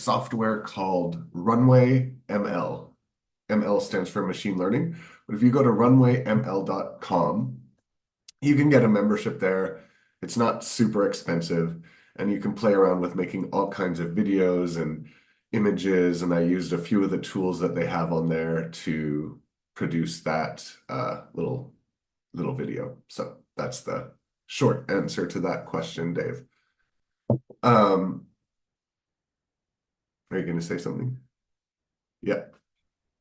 software called Runway ML. ML stands for machine learning. But if you go to runwayml.com, you can get a membership there. It's not super expensive, and you can play around with making all kinds of videos and images. And I used a few of the tools that they have on there to produce that little video. So that's the short answer to that question, Dave. Um, are you going to say something? Yeah.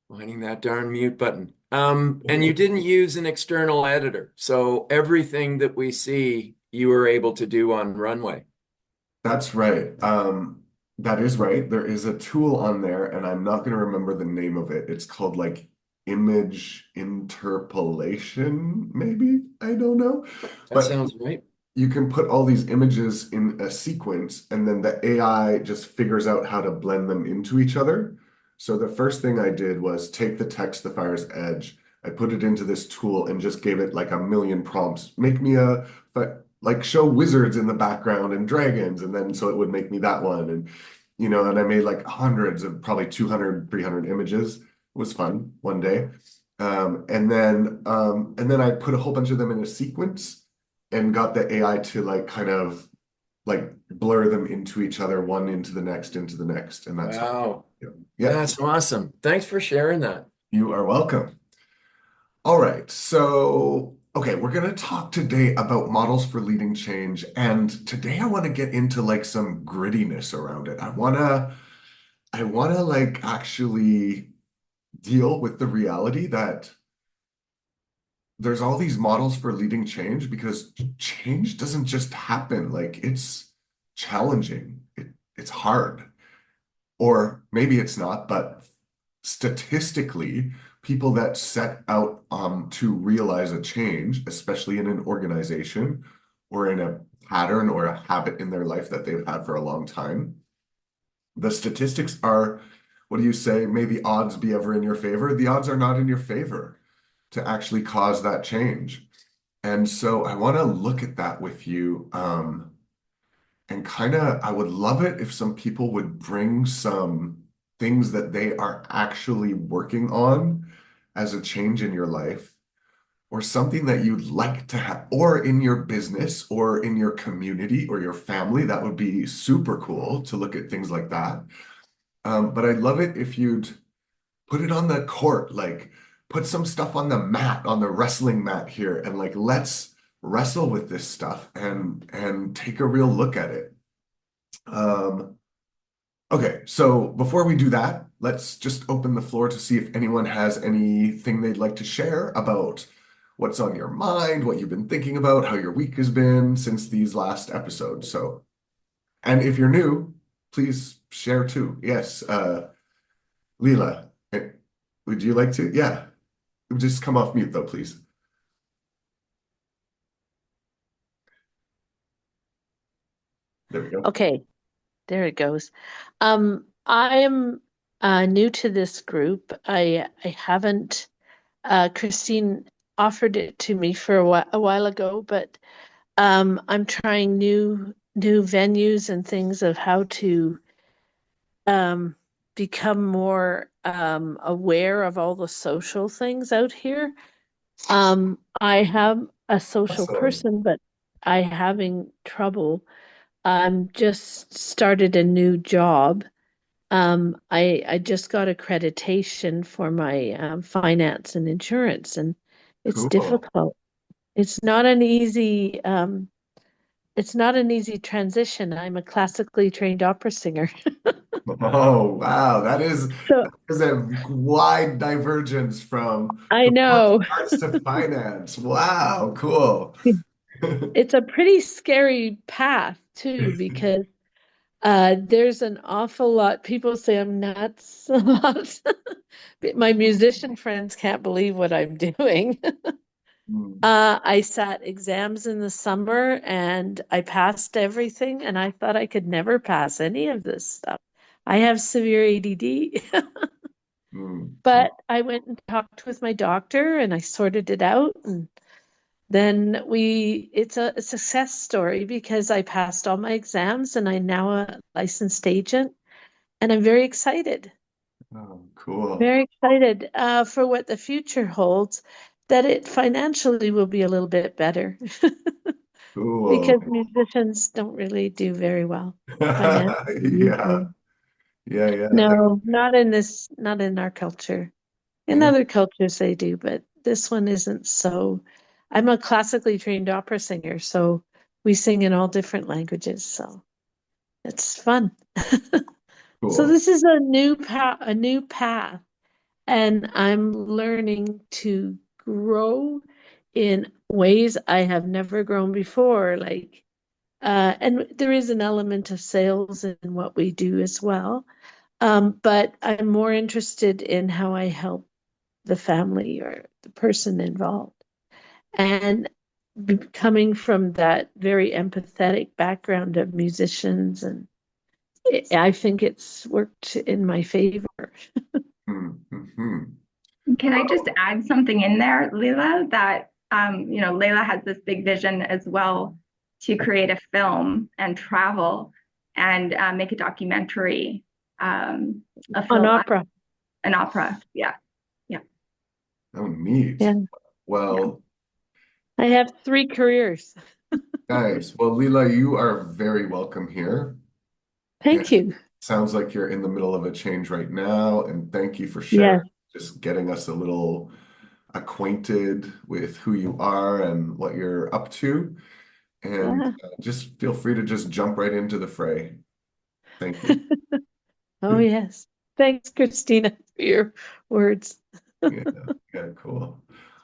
Finding that darn mute button. And you didn't use an external editor. So everything that we see, you were able to do on Runway. That's right. That is right. There is a tool on there, and I'm not going to remember the name of it. It's called like image interpolation, maybe. I don't know. That But sounds right. you can put all these images in a sequence, and then the AI just figures out how to blend them into each other. So the first thing I did was take the text, the fire's edge. I put it into this tool and just gave it like a million prompts. Make me like show wizards in the background and dragons, and then so it would make me that one. And and I made like hundreds of probably 200, 300 images. It was fun one day. And then I put a whole bunch of them in a sequence and got the AI to like kind of like blur them into each other, one into the next, and that's how. Wow. Yeah, yeah, That's awesome. Thanks for sharing that. you are welcome. All right, so okay, we're gonna talk today about models for leading change, and today I want to get into like some grittiness around it. I wanna like actually deal with the reality that there's all these models for leading change because change doesn't just happen. Like it's challenging. It's hard. Or maybe it's not, but statistically, people that set out to realize a change, especially in an organization or in a pattern or a habit in their life that they've had for a long time, the statistics are, what do you say? May the odds be ever in your favor? The odds are not in your favor to actually cause that change. And so I want to look at that with you. And kind of, I would love it if some people would bring some things that they are actually working on as a change in your life, or something that you'd like to have, or in your business, or in your community, or your family. That would be super cool to look at things like that. But I'd love it if you'd put it on the court, like put some stuff on the mat, on the wrestling mat here, and like let's wrestle with this stuff and take a real look at it. Um, okay, so before we do that, let's just open the floor to see if anyone has anything they'd like to share about what's on your mind, what you've been thinking about, how your week has been since these last episodes. So, and if you're new, please share too. Yes, Leela, would you like to? Yeah, just come off mute though, please. There we go. Okay, there it goes. I am new to this group. I haven't Christine offered it to me for a while ago, but I'm trying new venues and things of how to um become more aware of all the social things out here. I am a social Awesome. person, but I having trouble. Just started a new job. I just got accreditation for my finance and insurance, and it's Cool. difficult. It's not an easy it's not an easy transition. I'm a classically trained opera singer. Oh, wow. So That is a wide divergence from I performing know arts to finance. Wow, cool. it's a pretty scary path too, because there's an awful lot. People say I'm nuts a lot. My musician friends can't believe what I'm doing. Hmm. I sat exams in the summer and I passed everything, and I thought I could never pass any of this stuff. I have severe ADD. Hmm. But I went and talked with my doctor and I sorted it out. And then it's a success story because I passed all my exams and I'm now a licensed agent. and I'm Oh, cool. very excited for what the future holds, that it financially will be a little bit better because Cool. musicians don't really do very well financially these Yeah. days. Yeah, yeah. No, not in our culture. In Yeah. other cultures they do, but this one isn't so. I'm a classically trained opera singer, so we sing in all different languages, so it's fun. So Cool. this is a new path, and I'm learning to grow in ways I have never grown before, like and there is an element of sales in what we do as well. But I'm more interested in how I help the family or the person involved. And coming from that very empathetic background of musicians, and I think it's worked in my favor. Mm-hmm. Can I just add something in there, Leila, that Leila has this big vision as well to create a film and travel and make a documentary, a On film, opera. an opera. Yeah, yeah, Oh, neat. Yeah. yeah. Well, I have three careers. nice. Well, Leela, you are very welcome here. And Thank you. sounds like you're in the middle of a change right now. And thank you for sharing, Yes. just getting us a little acquainted with who you are and what you're up to. And Yeah. just feel free to just jump right into the fray. Thank you. Oh, yes. Thanks, Christina, for your words. Yeah, yeah, cool.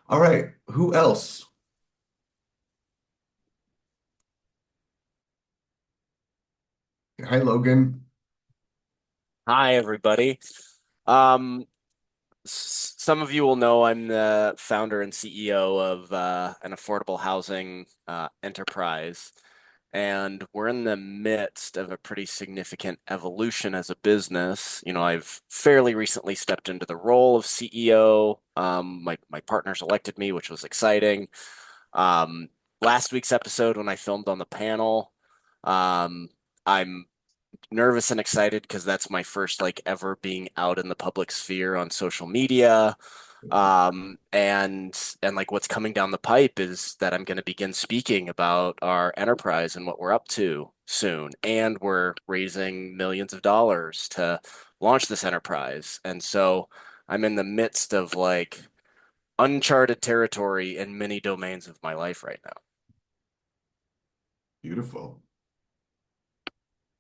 All right. Who else? Hi, Logan. Hi, everybody. Um, some of you will know I'm the founder and CEO of an affordable housing enterprise, and we're in the midst of a pretty significant evolution as a business. I've fairly recently stepped into the role of CEO. My partners elected me, which was exciting. Um, Last week's episode, when I filmed on the panel, I'm nervous and excited because that's my first like ever being out in the public sphere on social media. And like what's coming down the pipe is that I'm going to begin speaking about our enterprise and what we're up to soon. And we're raising millions of dollars to launch this enterprise. And so I'm in the midst of like uncharted territory in many domains of my life right now. Beautiful.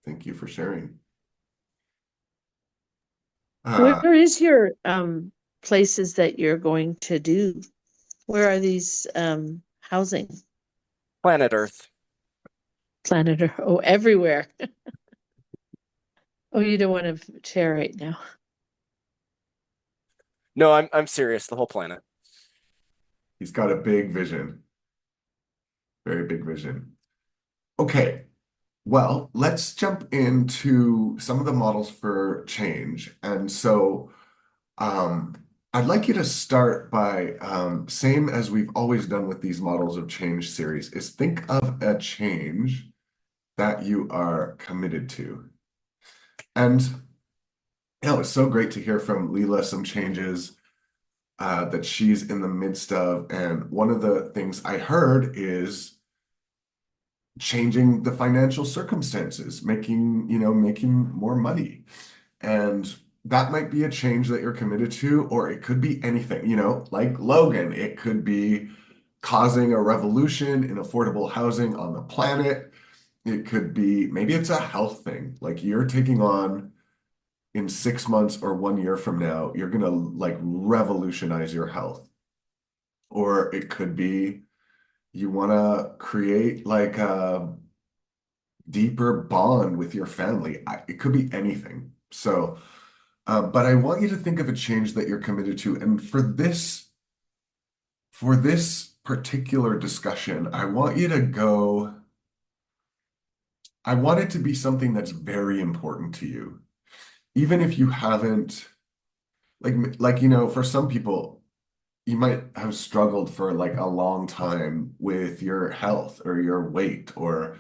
Thank you for sharing. Where is your places that you're going to do? Where are these housing? Planet Earth. Planet Earth? Oh, everywhere. Oh, you don't want to share right now. No, I'm serious, the whole planet. He's got a big vision, very big vision. Okay, well, let's jump into some of the models for change. And so, um, I'd like you to start by, same as we've always done with these models of change series, is think of a change that you are committed to. And it's so great to hear from Leela some changes that she's in the midst of. And one of the things I heard is changing the financial circumstances, making more money. And that might be a change that you're committed to, or it could be anything, like Logan, it could be causing a revolution in affordable housing on the planet. It could be, maybe it's a health thing, like you're taking on in 6 months or 1 year from now, you're gonna like revolutionize your health. Or it could be you want to create like a deeper bond with your family. It could be anything. So, but I want you to think of a change that you're committed to. And for this particular discussion, I want it to be something that's very important to you. Even if you haven't, for some people, you might have struggled for like a long time with your health or your weight, or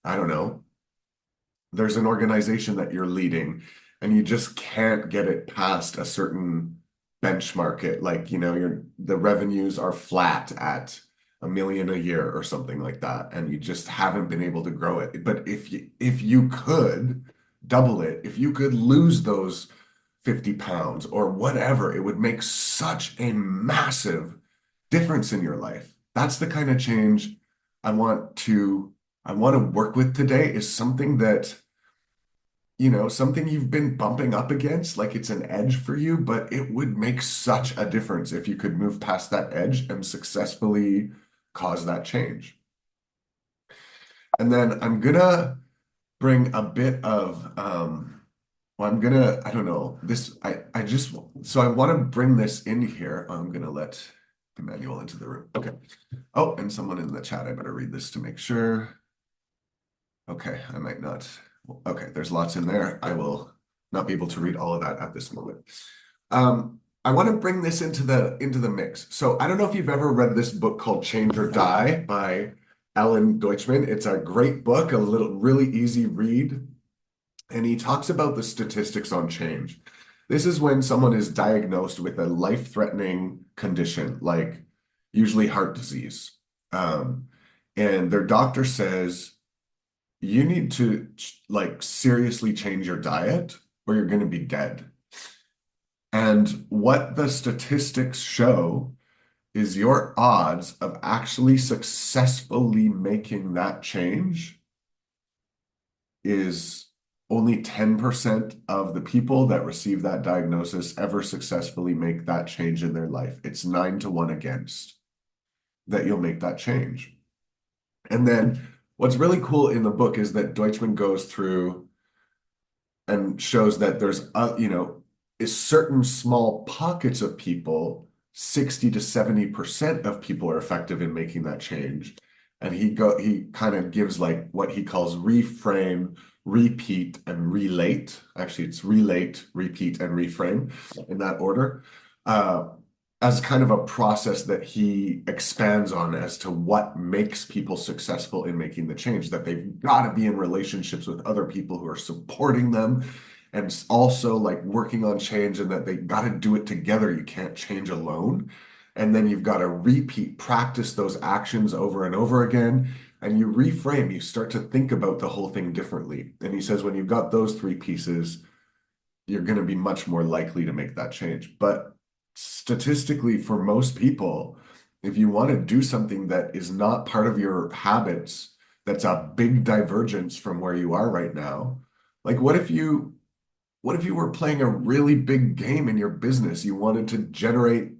I don't know, there's an organization that you're leading and you just can't get it past a certain benchmark. It like, the revenues are flat at 1 million a year or something like that, and you just haven't been able to grow it. But if you could double it, if you could lose those 50 pounds or whatever, it would make such a massive difference in your life. That's the kind of change I want to I want to work with today, is something that, something you've been bumping up against, like it's an edge for you, but it would make such a difference if you could move past that edge and successfully cause that change. And then I'm gonna bring a bit of well, I don't know, so I want to bring this in here. I'm gonna let Emmanuel into the room. Okay. Oh, and someone in the chat, I better read this to make sure. Okay, I might not. Okay, there's lots in there. I will not be able to read all of that at this moment. I want to bring this into the mix. So I don't know if you've ever read this book called Change or Die by Alan Deutschman. It's a great book, a little really easy read, and he talks about the statistics on change. This is when someone is diagnosed with a life-threatening condition, like usually heart disease. And their doctor says, you need to like seriously change your diet or you're going to be dead. And what the statistics show is your odds of actually successfully making that change is only 10% of the people that receive that diagnosis ever successfully make that change in their life. It's 9 to 1 against that you'll make that change. And then what's really cool in the book is that Deutschman goes through and shows that there's, is certain small pockets of people, 60 to 70% of people are effective in making that change. And he kind of gives like what he calls reframe, repeat, and relate. Actually, it's relate, repeat, and reframe in that order. As kind of a process that he expands on as to what makes people successful in making the change, that they've got to be in relationships with other people who are supporting them and also like working on change, and that they got to do it together. You can't change alone. And then you've got to repeat, practice those actions over and over again. And you reframe, you start to think about the whole thing differently. And he says, when you've got those three pieces, you're going to be much more likely to make that change. But statistically, for most people, if you want to do something that is not part of your habits, that's a big divergence from where you are right now, like what if you were playing a really big game in your business? You wanted to generate,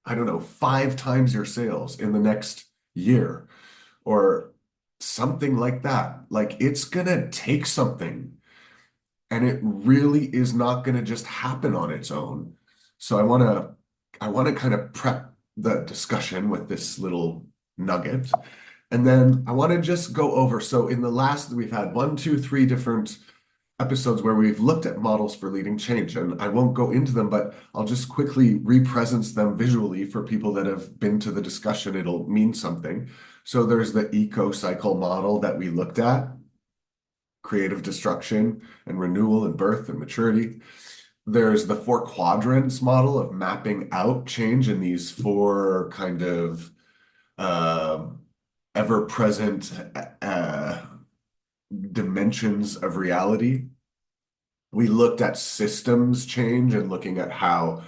I don't know, 5 times your sales in the next year or something like that. Like it's gonna take something, and it really is not gonna just happen on its own. So I wanna kind of prep the discussion with this little nugget. And then I want to just go over. So in the last, we've had 1, 2, 3 different episodes where we've looked at models for leading change, and I won't go into them, but I'll just quickly represent them visually for people that have been to the discussion. It'll mean something. So there's the eco cycle model that we looked at, creative destruction and renewal and birth and maturity. There's the 4 quadrants model of mapping out change in these 4 kind of ever-present dimensions of reality. We looked at systems change and looking at how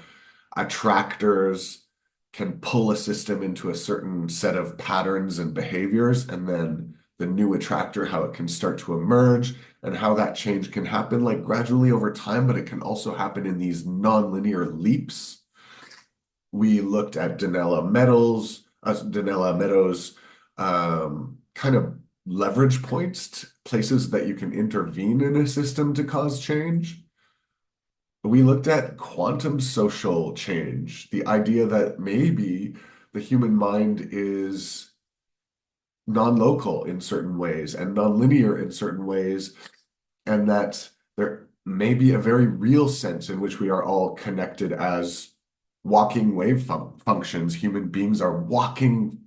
attractors can pull a system into a certain set of patterns and behaviors, and then the new attractor, how it can start to emerge, and how that change can happen like gradually over time, but it can also happen in these non-linear leaps. We looked at Donella Meadows' kind of leverage points, places that you can intervene in a system to cause change. We looked at quantum social change, the idea that maybe the human mind is non-local in certain ways and non-linear in certain ways, and that there may be a very real sense in which we are all connected as walking wave functions. Human beings are walking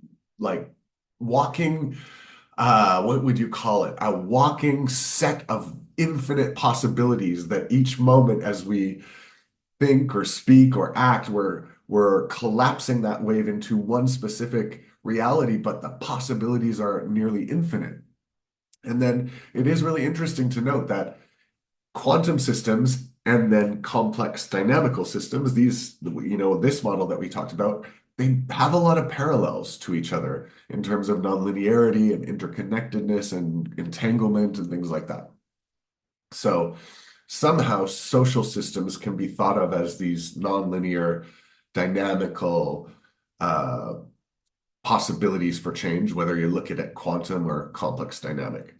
what would you call it? A walking set of infinite possibilities that each moment as we think or speak or act, we're collapsing that wave into one specific reality, but the possibilities are nearly infinite. And then it is really interesting to note that quantum systems and then complex dynamical systems, this model that we talked about, they have a lot of parallels to each other in terms of nonlinearity and interconnectedness and entanglement and things like that. So somehow social systems can be thought of as these nonlinear, dynamical uh, possibilities for change, whether you look at it quantum or complex dynamic.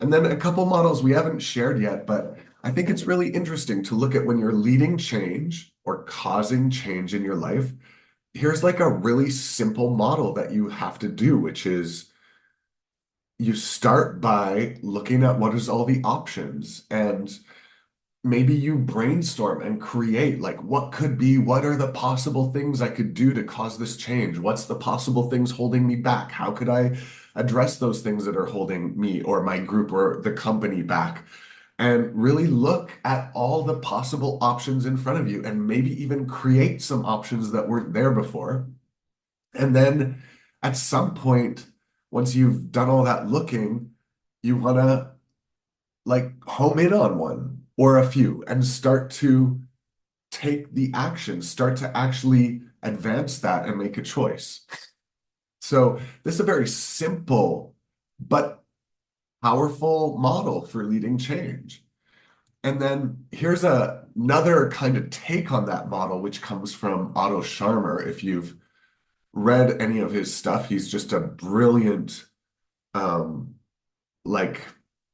And then a couple models we haven't shared yet, but I think it's really interesting to look at when you're leading change or causing change in your life. Here's like a really simple model that you have to do, which is you start by looking at what is all the options, and maybe you brainstorm and create like what are the possible things I could do to cause this change? What's the possible things holding me back? How could I address those things that are holding me or my group or the company back? And really look at all the possible options in front of you and maybe even create some options that weren't there before. And then at some point, once you've done all that looking, you want to like home in on one or a few and start to take the action, start to actually advance that and make a choice. So this is a very simple but powerful model for leading change. And then here's another kind of take on that model, which comes from Otto Scharmer. If you've read any of his stuff, he's just a brilliant um, like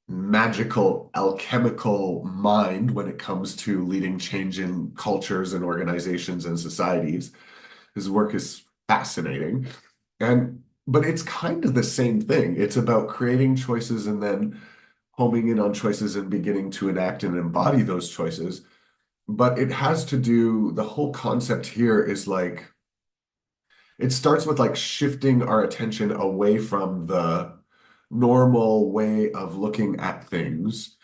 magical alchemical mind when it comes to leading change in cultures and organizations and societies. His work is fascinating. But it's kind of the same thing. It's about creating choices and then homing in on choices and beginning to enact and embody those choices. But it has to do, the whole concept here is like it starts with like shifting our attention away from the normal way of looking at things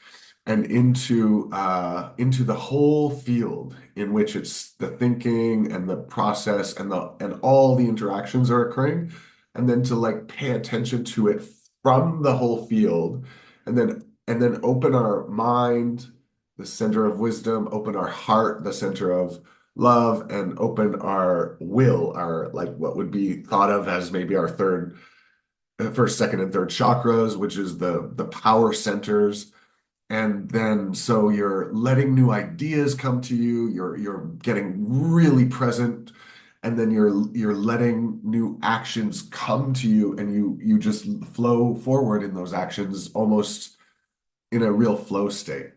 and into the whole field in which it's the thinking and the process and all the interactions are occurring, and then to like pay attention to it from the whole field, and then open our mind, the center of wisdom, open our heart, the center of love, and open our will, our like what would be thought of as maybe our first, second, and third chakras, which is the power centers. And then so you're letting new ideas come to you, you're getting really present, and then you're letting new actions come to you, and you just flow forward in those actions almost in a real flow state.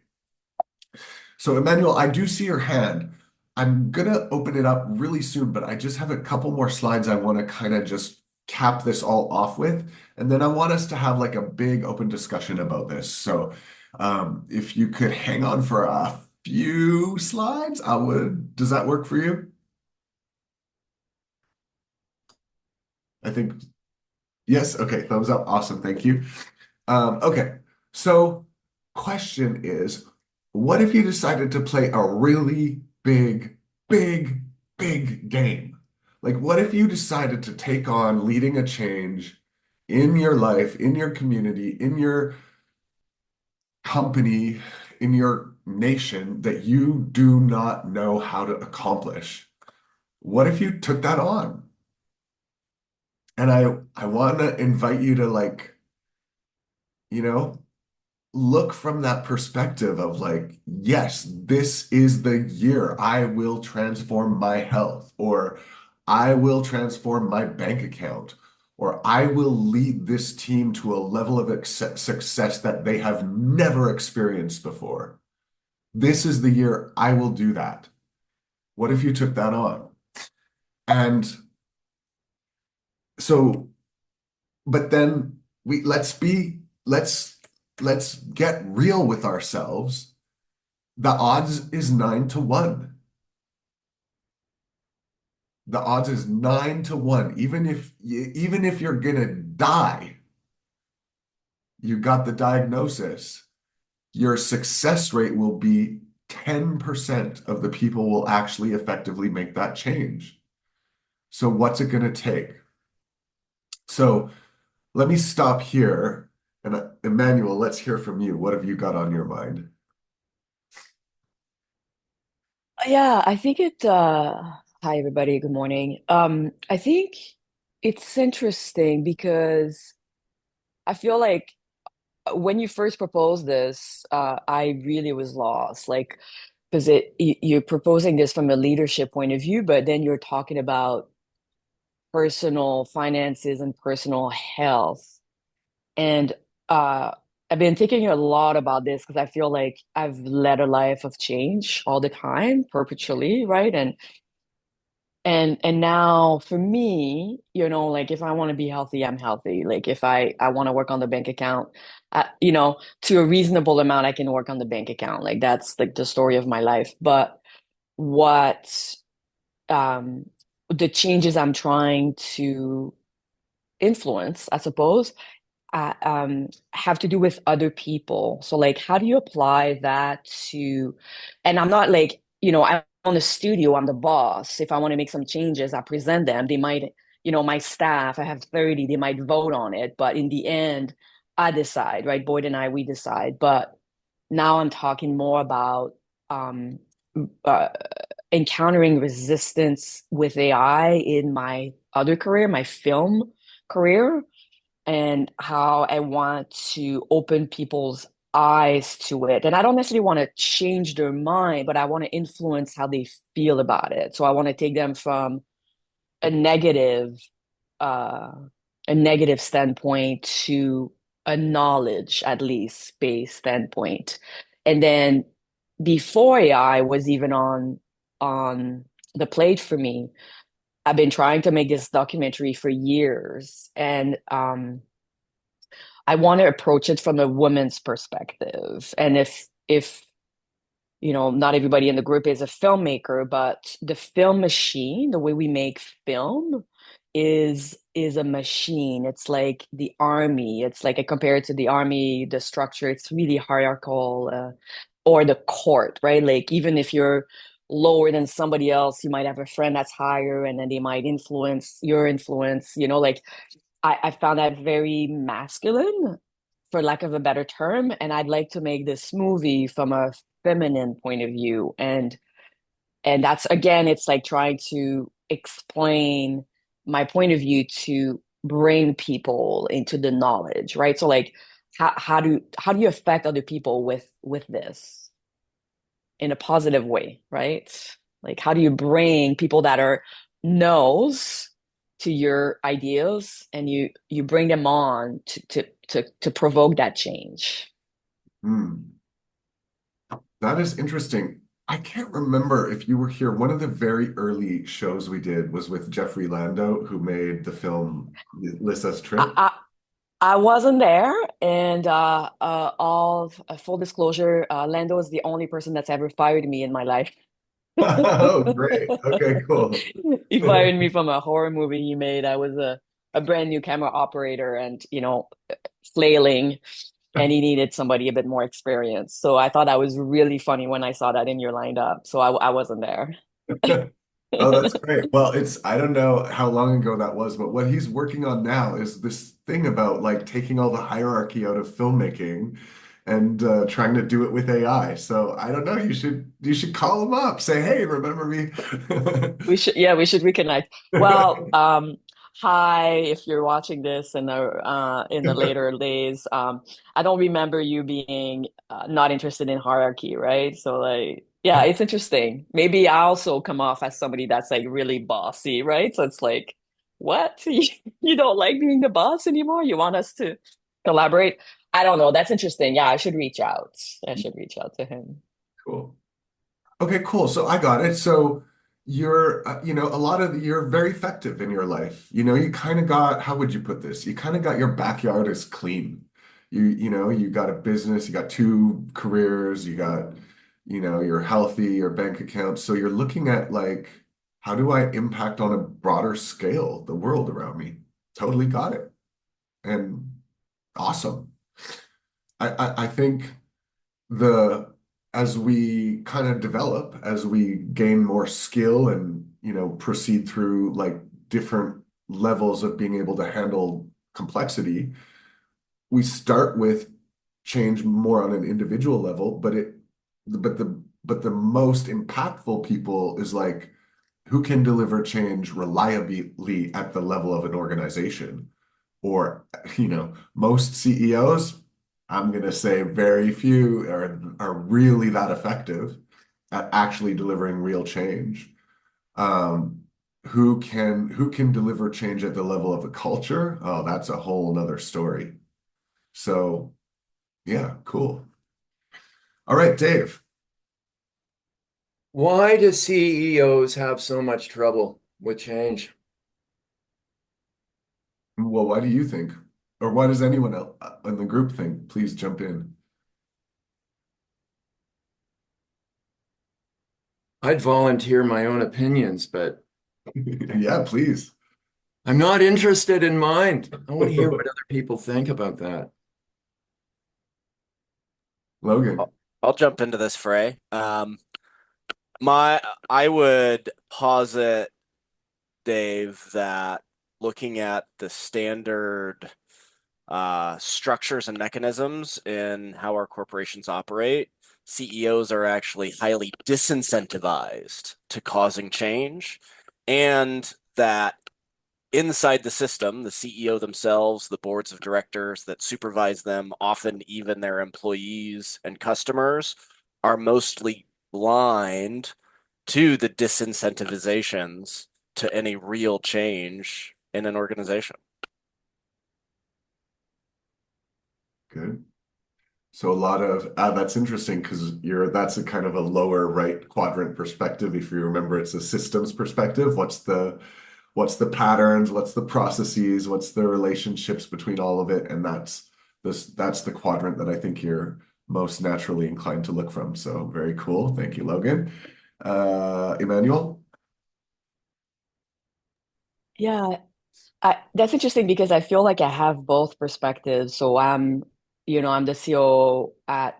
So Emmanuel, I do see your hand. I'm gonna open it up really soon, but I just have a couple more slides I want to kind of just cap this all off with, and then I want us to have like a big open discussion about this. So if you could hang on for a few slides, I would. Does that work for you? I think yes. Okay, thumbs up. Awesome. Thank you. Okay, so question is, what if you decided to play a really big, big, big game? Like, what if you decided to take on leading a change in your life, in your community, in your company, in your nation that you do not know how to accomplish? What if you took that on? And I want to invite you to like, you know, look from that perspective of like, yes, this is the year I will transform my health, or I will transform my bank account, or I will lead this team to a level of success that they have never experienced before. This is the year I will do that. What if you took that on? And so, but then let's let's get real with ourselves. The odds is 9 to 1. The odds is 9 to 1. Even if you're gonna die, you got the diagnosis, your success rate will be 10% of the people will actually effectively make that change. So what's it going to take? So let me stop here. And Emmanuel, let's hear from you. What have you got on your mind? Yeah, I think hi everybody, good morning. I think it's interesting because I feel like when you first proposed this, I really was lost. Like, because you're proposing this from a leadership point of view, but then you're talking about personal finances and personal health. And uh I've been thinking a lot about this because I feel like I've led a life of change all the time, perpetually, right? And now for me, like if I want to be healthy, I'm healthy. Like if I want to work on the bank account, to a reasonable amount, I can work on the bank account. Like that's like the story of my life. But what um the changes I'm trying to influence, I suppose, have to do with other people. So like, how do you apply that to, and I'm not like, I'm on the studio, I'm the boss. If I want to make some changes, I present them. They might, my staff, I have 30, they might vote on it. But in the end, I decide, right? Boyd and I, we decide. But now I'm talking more about um, uh, encountering resistance with AI in my other career, my film career, and how I want to open people's eyes to it. And I don't necessarily want to change their mind, but I want to influence how they feel about it. So I want to take them from a negative, uh, a negative standpoint to a knowledge, at least, based standpoint. And then before AI was even on the plate for me, I've been trying to make this documentary for years. And I want to approach it from a woman's perspective. And if not everybody in the group is a filmmaker, but the film machine, the way we make film is a machine. It's like the army. It's like I compare it to the army, the structure, it's really hierarchical, or the court, right? Like even if you're lower than somebody else, you might have a friend that's higher, and then they might influence your influence, like I found that very masculine, for lack of a better term. And I'd like to make this movie from a feminine point of view. And that's again, it's like trying to explain my point of view to bring people into the knowledge, right? So like how do you affect other people with this in a positive way, right? Like, how do you bring people that are no's to your ideas, and you bring them on to provoke that change? Hmm. That is interesting. I can't remember if you were here. One of the very early shows we did was with Jeffrey Lando, who made the film Lissa's I, Trip. I I wasn't there, and all full disclosure, Lando is the only person that's ever fired me in my life. Oh, great. Okay, cool. He fired me from a horror movie he made. I was a brand new camera operator and, flailing, and he needed somebody a bit more experienced. So I thought that was really funny when I saw that in your lined up. So I wasn't there. Oh, that's great. Well, I don't know how long ago that was, but what he's working on now is this thing about like taking all the hierarchy out of filmmaking and trying to do it with AI. So I don't know, you should call him up, say, hey, remember me? Yeah, we should reconnect. Well, hi, if you're watching this in the later days, I don't remember you being not interested in hierarchy, right? So like, yeah, it's interesting. Maybe I also come off as somebody that's like really bossy, right? So it's like, what? You don't like being the boss anymore? You want us to collaborate? I don't know. That's interesting. Yeah, I should reach out. I should reach out to him. Cool. Okay, cool. So I got it. So you're very effective in your life. You kind of got, how would you put this? You kind of got your backyard is clean. You got a business, you got two careers, you're healthy, your bank account. So you're looking at like, how do I impact on a broader scale the world around me? Totally got it. And awesome. I think the as we kind of develop, as we gain more skill and, proceed through like different levels of being able to handle complexity, we start with change more on an individual level, but the most impactful people is like who can deliver change reliably at the level of an organization. Or, most CEOs, I'm going to say very few are really that effective at actually delivering real change. Um, who can deliver change at the level of a culture? Oh, that's a whole nother story. So, yeah, cool. All right, Dave. Why do CEOs have so much trouble with change? Well, why do you think? Or why does anyone else in the group think? Please jump in. I'd volunteer my own opinions, but Yeah, please. I'm not interested in mine. I want to hear what other people think about that. Logan. I'll jump into this fray. My I would posit, Dave, that looking at the standard structures and mechanisms in how our corporations operate, CEOs are actually highly disincentivized to causing change, and that inside the system, the CEO themselves, the boards of directors that supervise them, often even their employees and customers, are mostly blind to the disincentivizations to any real change in an organization. Good. So a lot of that's interesting because that's a kind of a lower right quadrant perspective. If you remember, it's a systems perspective. What's the patterns? What's the processes? What's the relationships between all of it? And that's the quadrant that I think you're most naturally inclined to look from. So very cool. Thank you, Logan. Emmanuel? Yeah, that's interesting because I feel like I have both perspectives. So I'm the CEO at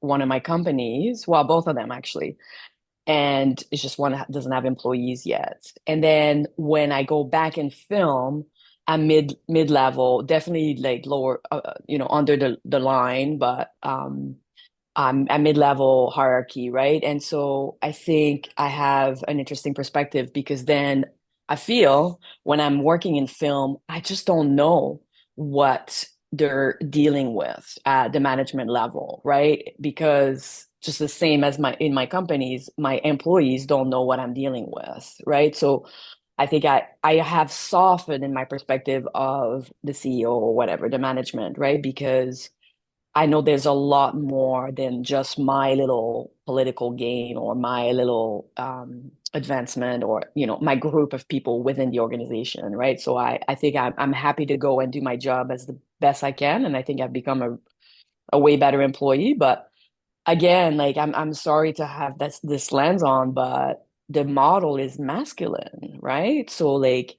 one of my companies, well, both of them actually, and it's just one doesn't have employees yet. And then when I go back in film, I'm mid level, definitely like lower, under the line, but a mid-level hierarchy, right? And so I think I have an interesting perspective because then I feel when I'm working in film, I just don't know what they're dealing with at the management level, right? Because just the same as in my companies, my employees don't know what I'm dealing with, right? So I think I have softened in my perspective of the CEO or whatever, the management, right? Because I know there's a lot more than just my little political gain or my little advancement or my group of people within the organization, right? So I think I'm happy to go and do my job as the best I can, and I think I've become a way better employee. But again, like I'm sorry to have this lens on, but the model is masculine, right? So like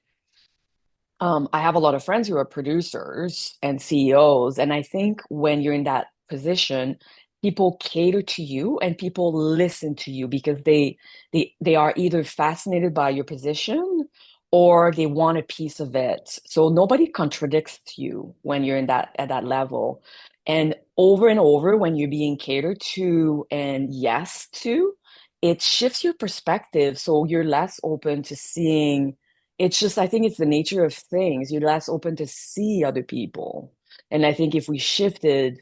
I have a lot of friends who are producers and CEOs, and I think when you're in that position, people cater to you and people listen to you because they are either fascinated by your position or they want a piece of it. So nobody contradicts you when you're in that at that level. And over, when you're being catered to and yes to, it shifts your perspective. So you're less open to seeing it's just, I think it's the nature of things. You're less open to see other people. And I think if we shifted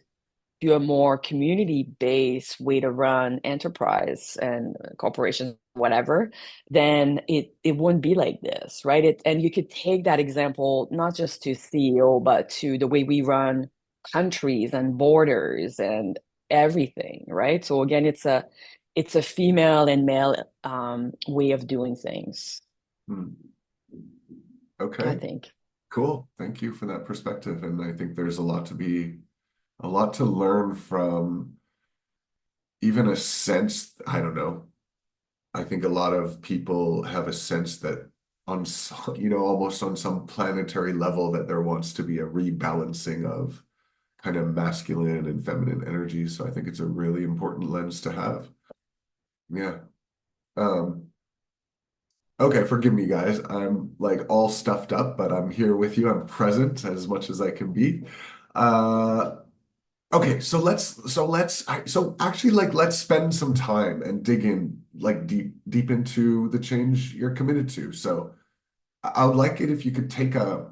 to a more community-based way to run enterprise and corporations, whatever, then it wouldn't be like this, right? And you could take that example not just to CEO, but to the way we run countries and borders and everything, right? So again, it's a female and male way of doing things, Hmm. I Okay, think. cool. Thank you for that perspective. And I think there's a lot to learn from even a sense, I don't know. I think a lot of people have a sense that almost on some planetary level that there wants to be a rebalancing of kind of masculine and feminine energy. So I think it's a really important lens to have. Yeah. Um, okay, forgive me, guys. I'm like all stuffed up, but I'm here with you. I'm present as much as I can be. Uh, okay, so actually like let's spend some time and dig in like deep into the change you're committed to. So I would like it if you could take a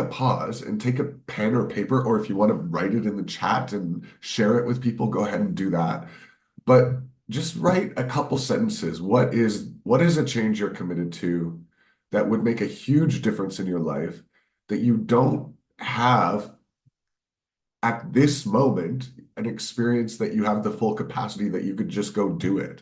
pause and take a pen or paper, or if you want to write it in the chat and share it with people, go ahead and do that. But just write a couple sentences. What is a change you're committed to that would make a huge difference in your life that you don't have at this moment, an experience that you have the full capacity that you could just go do it.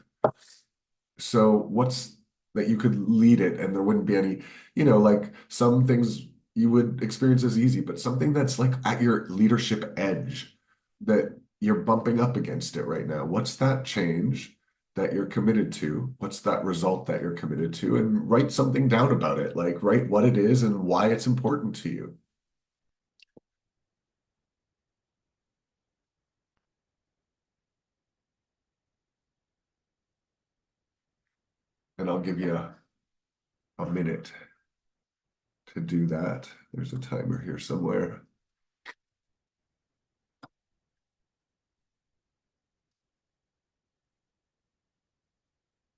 So what's that you could lead it and there wouldn't be any, like some things you would experience as easy, but something that's like at your leadership edge that you're bumping up against it right now. What's that change that you're committed to? What's that result that you're committed to? And write something down about it, like write what it is and why it's important to you. And I'll give you a minute to do that. There's a timer here somewhere.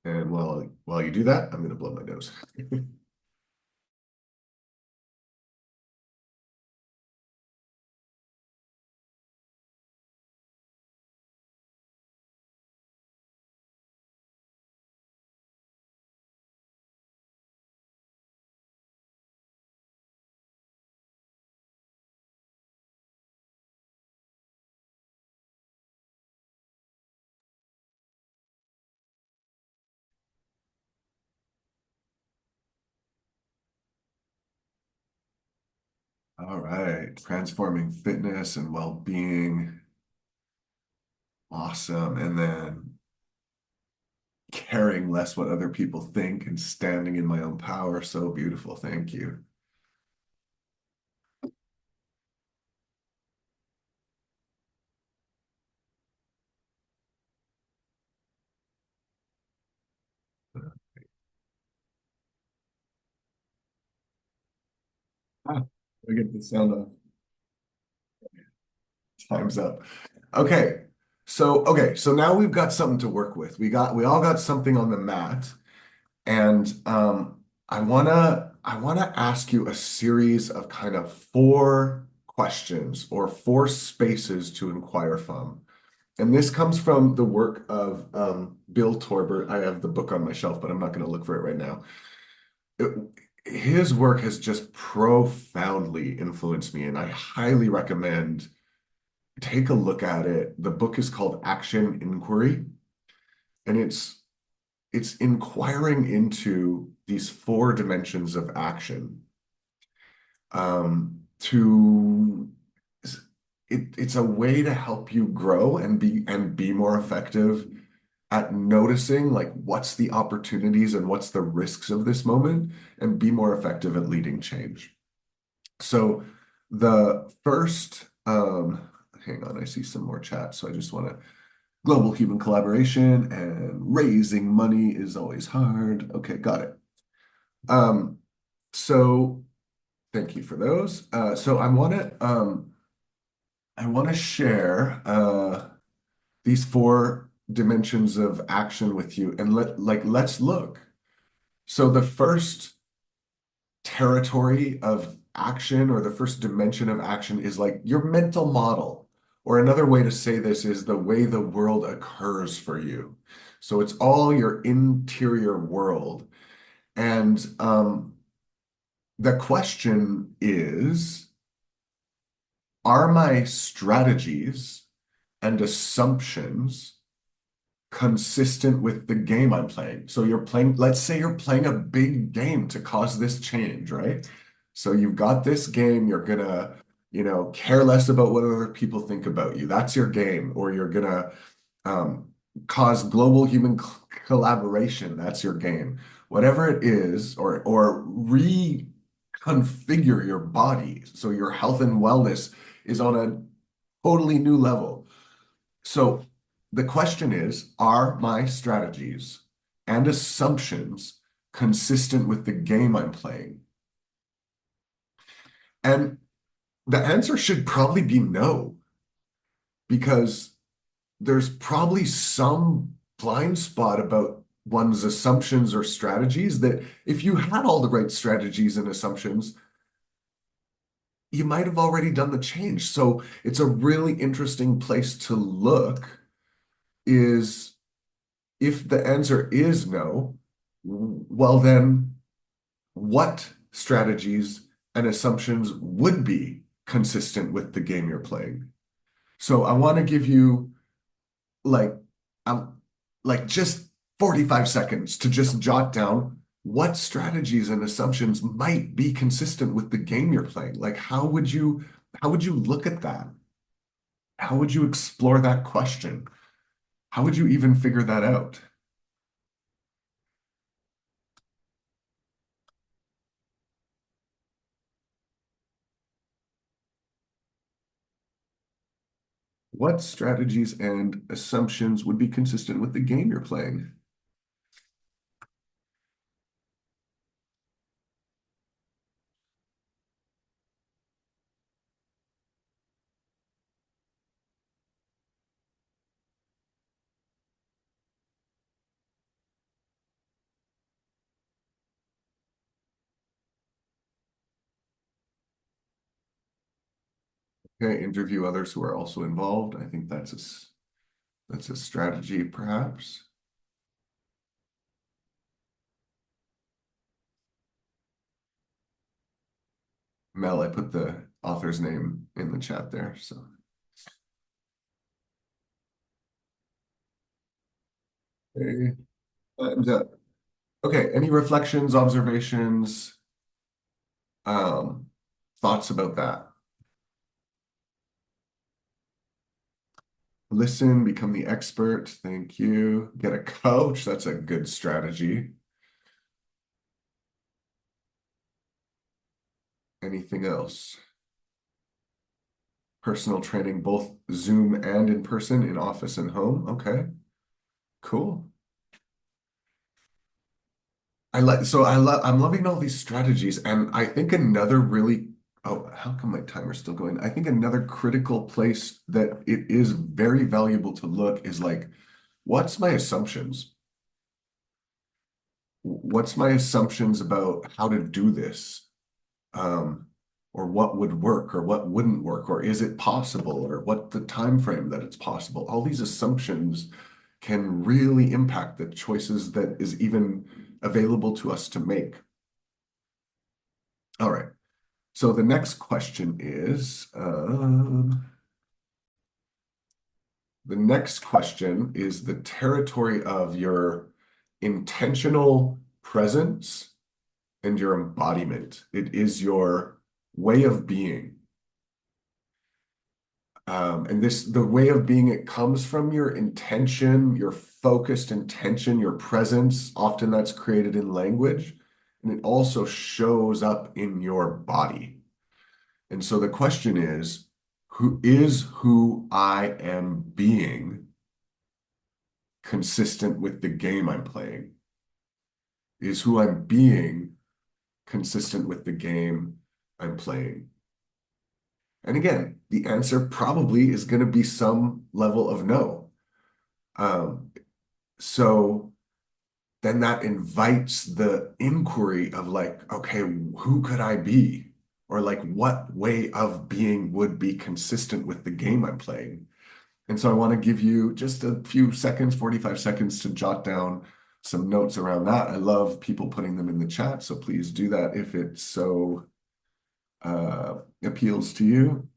And while you do that, I'm going to blow my nose. All right, transforming fitness and well-being. Awesome. And then caring less what other people think and standing in my own power. So beautiful. Thank you. Ah, I get the sound off. Time's up. Okay, so now we've got something to work with. We all got something on the mat, and I wanna ask you a series of kind of four questions or four spaces to inquire from. And this comes from the work of Bill Torbert. I have the book on my shelf, but I'm not going to look for it right now. It- his work has just profoundly influenced me, and I highly recommend take a look at it. The book is called Action Inquiry, and it's inquiring into these four dimensions of action. To it's a way to help you grow and be more effective at noticing like what's the opportunities and what's the risks of this moment and be more effective at leading change. So the first, hang on, I see some more chat. So I just want to global human collaboration and raising money is always hard. Okay, got it. So thank you for those. So I want to share these four dimensions of action with you and let's look. So the first territory of action or the first dimension of action is like your mental model. Or another way to say this is the way the world occurs for you. So it's all your interior world. And the question is, are my strategies and assumptions consistent with the game I'm playing? So let's say you're playing a big game to cause this change, right? So you've got this game, you're gonna, care less about what other people think about you. That's your game. Or you're gonna um, cause global human collaboration. That's your game. Whatever it is, or reconfigure your body so your health and wellness is on totally new level. So the question is, are my strategies and assumptions consistent with the game I'm playing? And the answer should probably be no, because there's probably some blind spot about one's assumptions or strategies that if you had all the right strategies and assumptions, you might have already done the change. So it's a really interesting place to look is if the answer is no, well, then what strategies and assumptions would be consistent with the game you're playing? So I want to give you like um just 45 seconds to just jot down what strategies and assumptions might be consistent with the game you're playing. Like how would you look at that? How would you explore that question? How would you even figure that out? What strategies and assumptions would be consistent with the game you're playing? Okay, interview others who are also involved. I think that's a strategy, perhaps. Mel, I put the author's name in the chat there, so. Okay. And, okay, any reflections, observations, um, thoughts about that? Listen, become the expert. Thank you. Get a coach. That's a good strategy. Anything else? Personal training, both Zoom and in person, in office and home. Okay, cool. I'm loving all these strategies, and I think another really, oh, how come my timer's still going? I think another critical place that it is very valuable to look is like, what's my assumptions? What's my assumptions about how to do this? Um, or what would work or what wouldn't work, or is it possible, or what the time frame that it's possible. All these assumptions can really impact the choices that is even available to us to make. All right. So the next question is, the territory of your intentional presence and your embodiment. It is your way of being. And the way of being, it comes from your intention, your focused intention, your presence. Often that's created in language, and it also shows up in your body. And so the question is, who I am being consistent with the game I'm playing? Is who I'm being consistent with the game I'm playing? And again, the answer probably is going to be some level of no. Um, so then that invites the inquiry of like, okay, who could I be? Or like, what way of being would be consistent with the game I'm playing? And so I want to give you just a few seconds, 45 seconds to jot down some notes around that. I love people putting them in the chat, so please do that if it so appeals to you.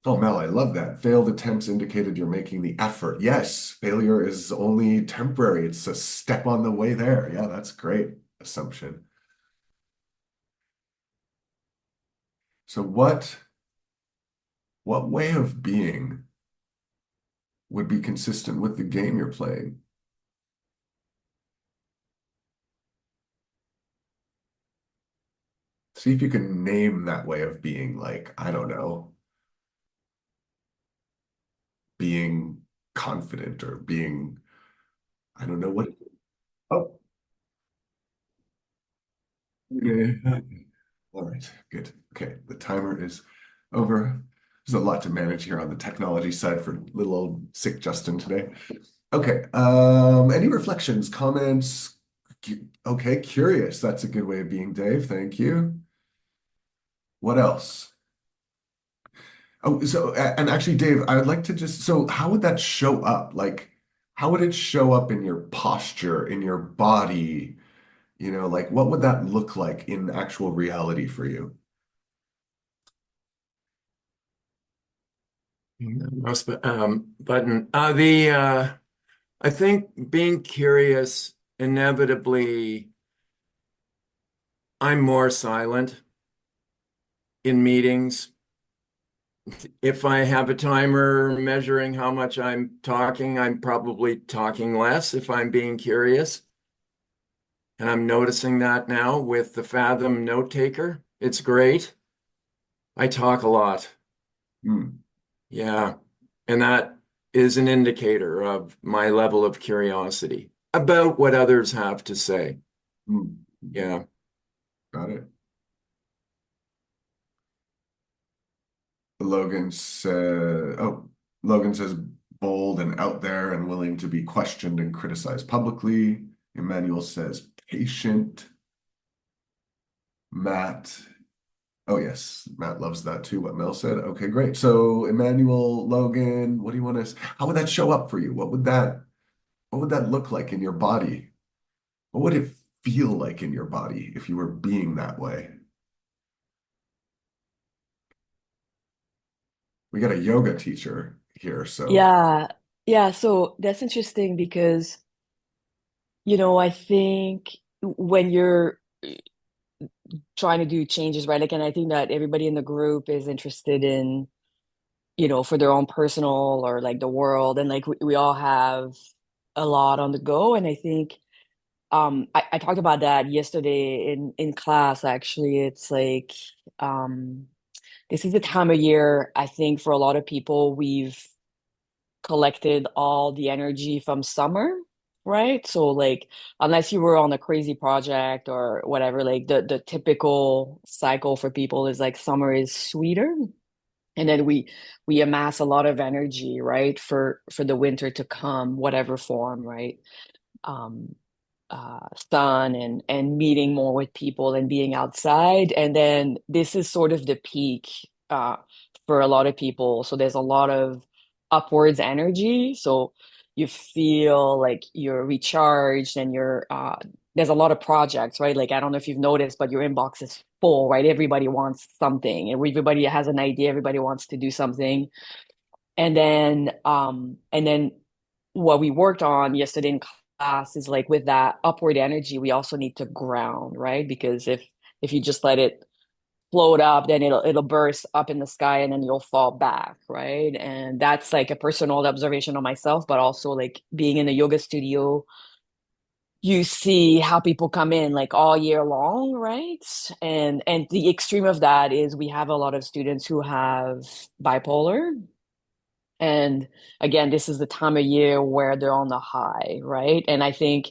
Oh, Mel, I love that. Failed attempts indicated you're making the effort. Yes, failure is only temporary. It's a step on the way there. Yeah, that's great assumption. So what way of being would be consistent with the game you're playing? See if you can name that way of being, like, I don't know, being confident or being, I don't know what. Oh, yeah. All right, good. Okay, the timer is over. There's a lot to manage here on the technology side for little old sick Justin today. Okay, any reflections, comments? Okay, curious. That's a good way of being Dave. Thank you. What else? Oh, so and actually, Dave, I would like to just so how would that show up? Like, how would it show up in your posture, in your body? Like what would that look like in actual reality for you? Mouse button. I think being curious, inevitably, I'm more silent in meetings. If I have a timer measuring how much I'm talking, I'm probably talking less if I'm being curious. And I'm noticing that now with the Fathom note taker. It's great. I talk a lot. Hmm. Yeah. And that is an indicator of my level of curiosity about what others have to say. Hmm. Yeah. Got it. Logan said, oh, Logan says bold and out there and willing to be questioned and criticized publicly. Emmanuel says patient. Matt, oh yes, Matt loves that too, what Mel said. Okay, great. So Emmanuel, Logan, what do you want to, how would that show up for you? What would that look like in your body? What would it feel like in your body if you were being that way? We got a yoga teacher here, so Yeah, yeah. So that's interesting because, I think when you're trying to do changes, right? Like, and I think that everybody in the group is interested in, for their own personal or like the world, and like we all have a lot on the go. And I think I talked about that yesterday in class, actually. It's like this is the time of year, I think, for a lot of people, we've collected all the energy from summer, right? So like unless you were on a crazy project or whatever, like the typical cycle for people is like summer is sweeter. And then we amass a lot of energy, right, for the winter to come, whatever form, right? Um, sun and meeting more with people and being outside. And then this is sort of the peak uh, for a lot of people. So there's a lot of upwards energy. So you feel like you're recharged and there's a lot of projects, right? Like, I don't know if you've noticed, but your inbox is full, right? Everybody wants something. Everybody has an idea. Everybody wants to do something. And then what we worked on yesterday in class is like with that upward energy, we also need to ground, right? Because if you just let it float up, then it'll burst up in the sky and then you'll fall back, right? And that's like a personal observation on myself, but also like being in a yoga studio, you see how people come in like all year long, right? And the extreme of that is we have a lot of students who have bipolar, and again, this is the time of year where they're on the high, right? And I think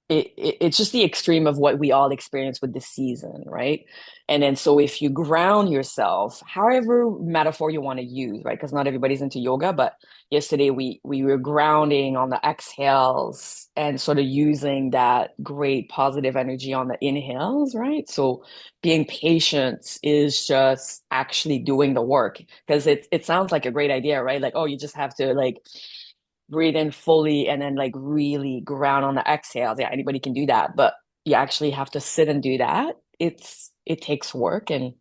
it's just the extreme of what we all experience with the season, right? And then so if you ground yourself, however metaphor you want to use, right? Because not everybody's into yoga, but yesterday we were grounding on the exhales and sort of using that great positive energy on the inhales, right? So being patient is just actually doing the work, because it sounds like a great idea, right? Like, oh, you just have to like breathe in fully and then like really ground on the exhales. Yeah, anybody can do that, but you actually have to sit and do that. It takes work, and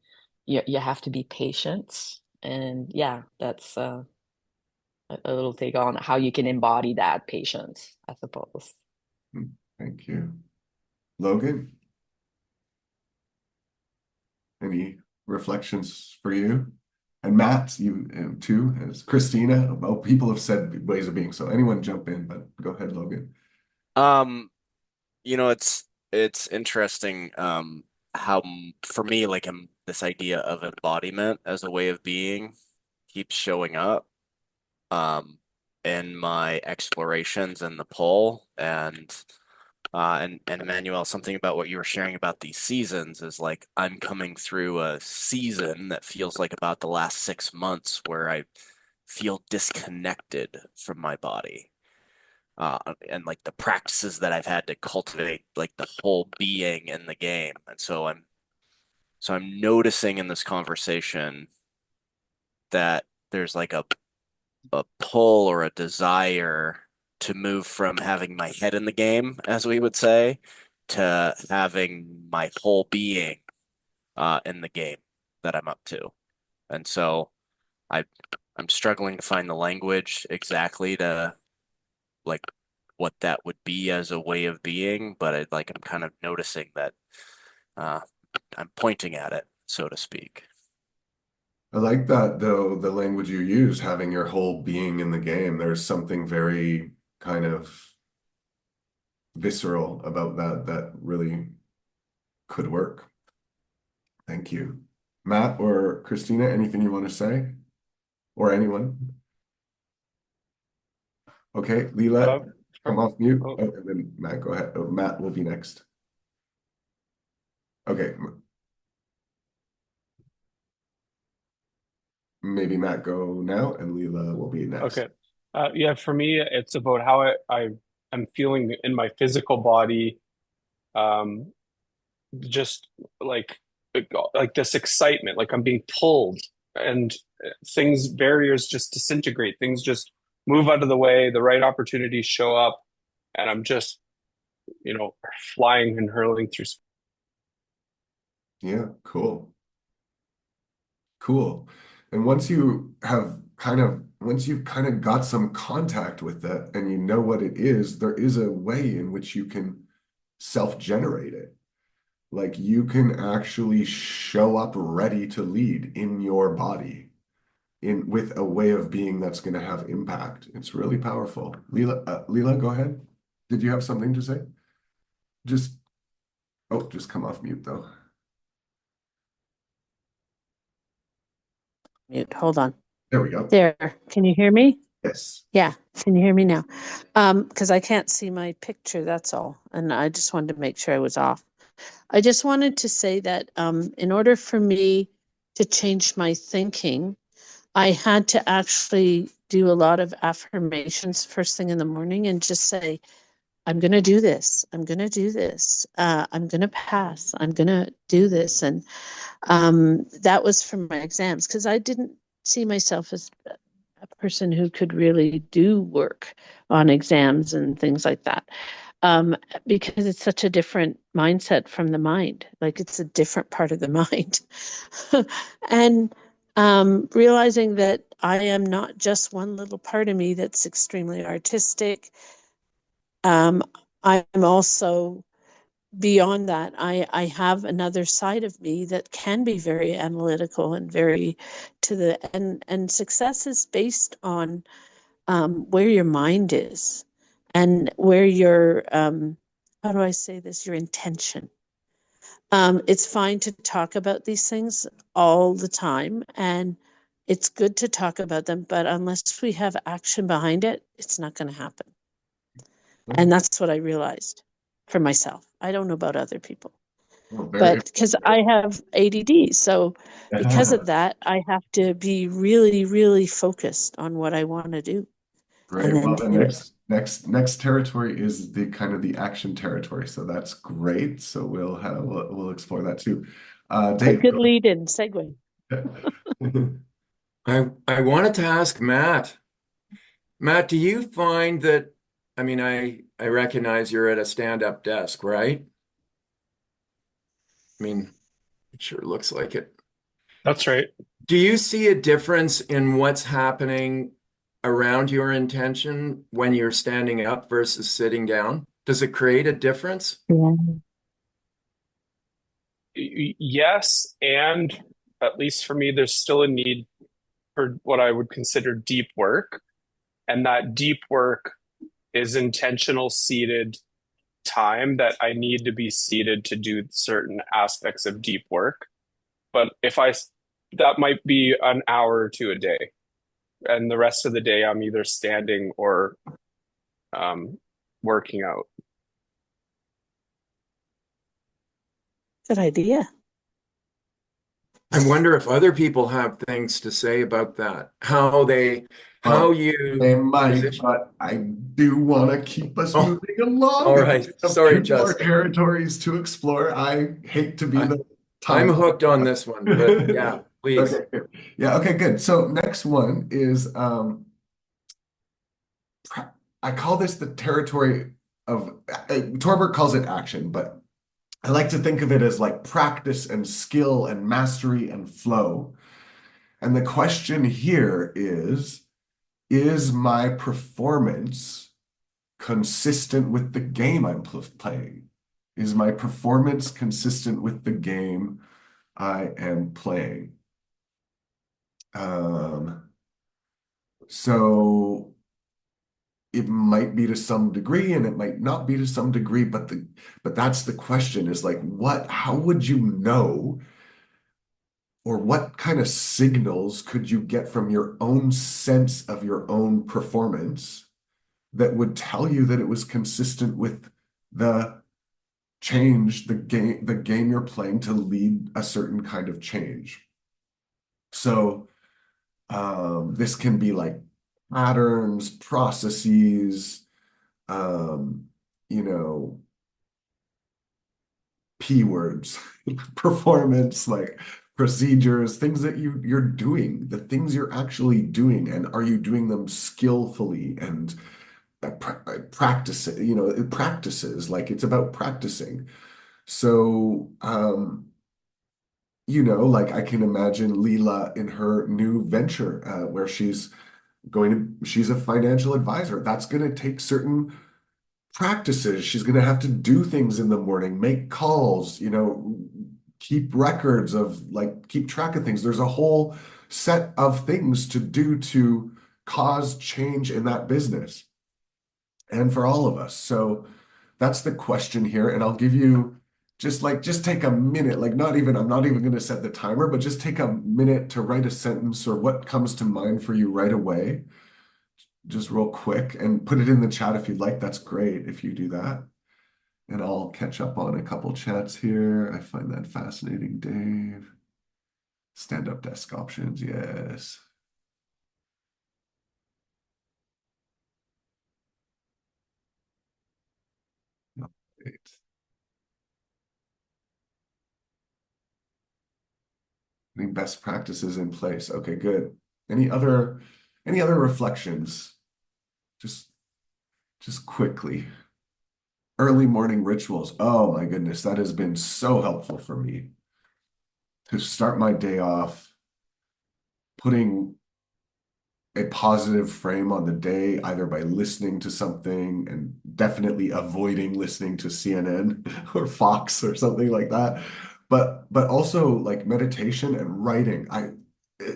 you have to be patient. And yeah, that's a little take on how you can embody that patience, I suppose. thank you. Logan, any reflections for you? And Matt, you too, as Christina. Well, people have said ways of being, so anyone jump in, but go ahead, Logan. Um, it's interesting. how for me, like this idea of embodiment as a way of being keeps showing up in my explorations in the pole. And Emmanuel, something about what you were sharing about these seasons is like I'm coming through a season that feels like about the last 6 months where I feel disconnected from my body. And like the practices that I've had to cultivate like the whole being in the game. And so I'm noticing in this conversation that there's like a pull or a desire to move from having my head in the game, as we would say, to having my whole being in the game that I'm up to. And so I I'm struggling to find the language exactly to like what that would be as a way of being, but I'm kind of noticing that uh, I'm pointing at it, so to speak. I like that though, the language you use, having your whole being in the game. There's something very kind of visceral about that that really could work. Thank you. Matt or Christina, anything you want to say? Or anyone? Okay, Leela, come Sure. off mute. Oh, Oh, and then Matt, go ahead. Oh, Matt will be next. Okay, maybe Matt go now, and Leela will be next. okay. Yeah, for me, it's about how I am feeling in my physical body, um, just like like this excitement, like I'm being pulled, and barriers just disintegrate. Things just move out of the way. The right opportunities show up, and I'm just, flying and hurling through space. Yeah, cool. Cool. And once you've kind of got some contact with that and you know what it is, there is a way in which you can self-generate it. Like you can actually show up ready to lead in your body in with a way of being that's going to have impact. It's really powerful. Leela, go ahead. Did you have something to say? Just, just come off mute though. Mute. Hold on. There we go. There. Can you hear me? Yes. Yeah. Can you hear me now? Because I can't see my picture, that's all. And I just wanted to make sure I was off. I just wanted to say that in order for me to change my thinking, I had to actually do a lot of affirmations first thing in the morning and just say, I'm going to do this. I'm going to do this. I'm going to pass. I'm going to do this. And that was from my exams because I didn't see myself as a person who could really do work on exams and things like that. Because it's such a different mindset from the mind. Like it's a different part of the mind. And realizing that I am not just one little part of me that's extremely artistic. I'm also beyond that. I have another side of me that can be very analytical and very to the and success is based on where your mind is and where your how do I say this? Your intention. It's fine to talk about these things all the time, and it's good to talk about them, but unless we have action behind it, it's not going to happen. And that's what I realized for myself. I don't know about other people, Oh, very but because I have ADD. So because of that, I have to be really, really focused on what I want to do and great. then Well, the do it. next territory is the kind of the action territory. So that's great. So we'll explore that too. A Dave, good go lead in segue. ahead. I wanted to ask Matt. Matt, do you find that, I mean, I recognize you're at a stand-up desk, right? I mean, it sure looks like it. That's right. Do you see a difference in what's happening around your intention when you're standing up versus sitting down? Does it create a difference? Yeah. Yes, and at least for me, there's still a need for what I would consider deep work. And that deep work is intentional, seated, time that I need to be seated to do certain aspects of deep work. But that might be an hour or two a day. And the rest of the day, I'm either standing or um, working out. Good idea. I wonder if other people have things to say about that. How Well, you they might, position. but I do want to keep us Oh, moving along. all And right. we have Sorry, two more Justin. territories to explore. I hate to be I, the I'm time. hooked on this one, but yeah, please. Okay, good. Yeah, okay, good. So next one is I call this the territory of Torbert calls it action, but I like to think of it as like practice and skill and mastery and flow. And the question here is my performance consistent with the game I'm playing? Is my performance consistent with the game I am playing? Um, so it might be to some degree and it might not be to some degree, but that's the question is like how would you know or what kind of signals could you get from your own sense of your own performance that would tell you that it was consistent with the the game you're playing to lead a certain kind of change. So this can be like patterns, processes, um, you know, P words, performance, like procedures, things that you're doing, the things you're actually doing, and are you doing them skillfully and practice it, it practices, like it's about practicing. So, like I can imagine Leela in her new venture, where she's a financial advisor. That's going to take certain practices. She's going to have to do things in the morning, make calls, keep records of like keep track of things. There's a whole set of things to do to cause change in that business and for all of us. So that's the question here. And I'll give you just take a minute, like I'm not even going to set the timer, but just take a minute to write a sentence or what comes to mind for you right away, just real quick, and put it in the chat if you'd like. That's great if you do that. And I'll catch up on a couple chats here. I find that fascinating, Dave. Stand-up desk options, yes. Great. Any best practices in place? Okay, good. Any other reflections? Just just quickly. Early morning rituals. Oh my goodness, that has been so helpful for me to start my day off putting a positive frame on the day, either by listening to something and definitely avoiding listening to CNN or Fox or something like that. But also like meditation and writing.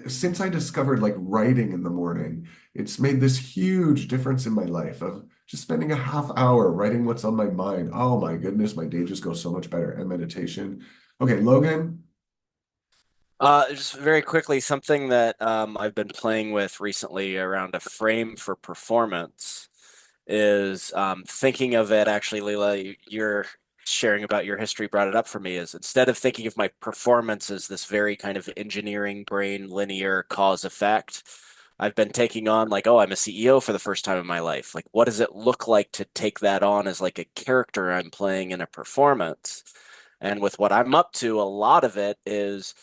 Since I discovered like writing in the morning, it's made this huge difference in my life of just spending a half hour writing what's on my mind. Oh my goodness, my day just goes so much better. And meditation. Okay, Logan. Just very quickly, something that I've been playing with recently around a frame for performance is thinking of it. Actually, Leila, you're sharing about your history brought it up for me. Is instead of thinking of my performance as this very kind of engineering brain linear cause effect, I've been taking on like, oh, I'm a CEO for the first time in my life. Like, what does it look like to take that on as like a character I'm playing in a performance? And with what I'm up to, a lot of it is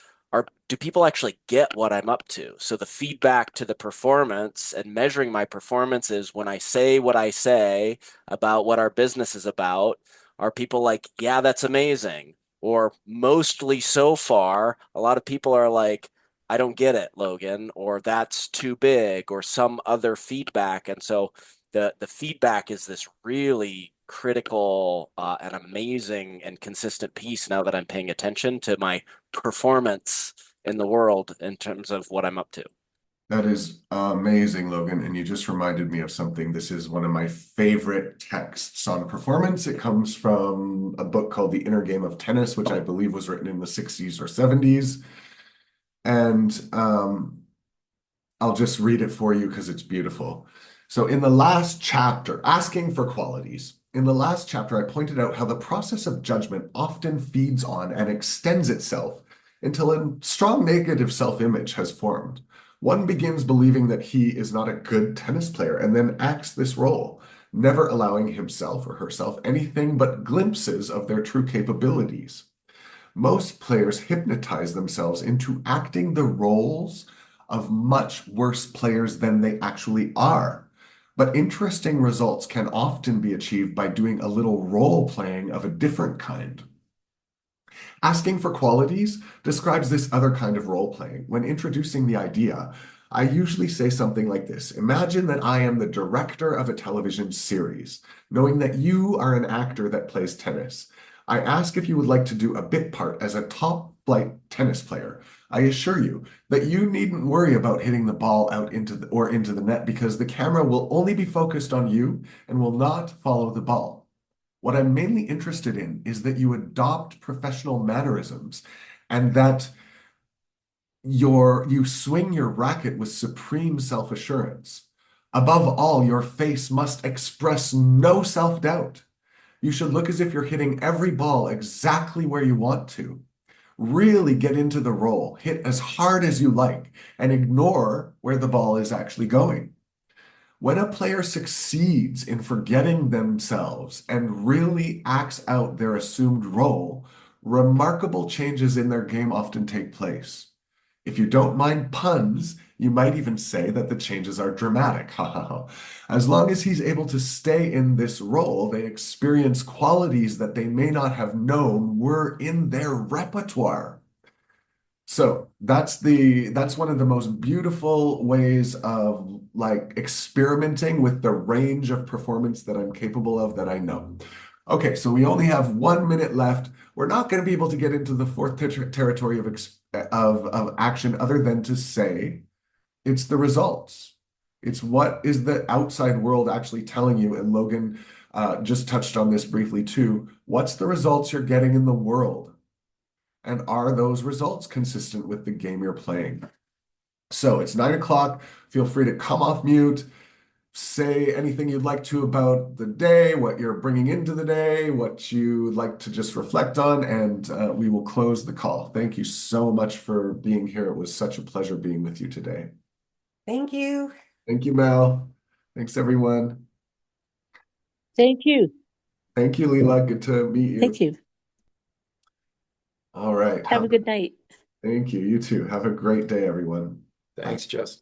do people actually get what I'm up to? So the feedback to the performance and measuring my performance is when I say what I say about what our business is about, are people like, yeah, that's amazing? Or mostly so far, a lot of people are like, I don't get it, Logan, or that's too big, or some other feedback. And so the feedback is this really critical and amazing and consistent piece now that I'm paying attention to my performance in the world in terms of what I'm up to. That is amazing, Logan. And you just reminded me of something. This is one of my favorite texts on performance. It comes from a book called The Inner Game of Tennis, which I believe was written in the 60s or 70s. And I'll just read it for you because it's beautiful. So, in the last chapter, asking for qualities, in the last chapter, I pointed out how the process of judgment often feeds on and extends itself until a strong negative self-image has formed. One begins believing that he is not a good tennis player and then acts this role, never allowing himself or herself anything but glimpses of their true capabilities. Most players hypnotize themselves into acting the roles of much worse players than they actually are. But interesting results can often be achieved by doing a little role playing of a different kind. Asking for qualities describes this other kind of role playing. When introducing the idea, I usually say something like this. Imagine that I am the director of a television series, knowing that you are an actor that plays tennis. I ask if you would like to do a bit part as a top flight tennis player. I assure you that you needn't worry about hitting the ball out into the net because the camera will only be focused on you and will not follow the ball. What I'm mainly interested in is that you adopt professional mannerisms and that you swing your racket with supreme self-assurance. Above all, your face must express no self-doubt. You should look as if you're hitting every ball exactly where you want to. Really get into the role, hit as hard as you like, and ignore where the ball is actually going. When a player succeeds in forgetting themselves and really acts out their assumed role, remarkable changes in their game often take place. If you don't mind puns, you might even say that the changes are dramatic. As long as he's able to stay in this role, they experience qualities that they may not have known were in their repertoire. So that's one of the most beautiful ways of like experimenting with the range of performance that I'm capable of that I know. Okay, so we only have 1 minute left. We're not going to be able to get into the fourth territory of action other than to say it's the results. It's what is the outside world actually telling you? And Logan just touched on this briefly too. What's the results you're getting in the world? And are those results consistent with the game you're playing? So it's 9 o'clock. Feel free to come off mute, say anything you'd like to about the day, what you're bringing into the day, what you'd like to just reflect on, and we will close the call. Thank you so much for being here. It was such a pleasure being with you today. Thank you. Thank you, Mel. Thanks, everyone. Thank you. Thank you, Leela. Good to meet you. Thank you. All right. Have a good night. Thank you. You too. Have a great day, everyone. Thanks, Jess.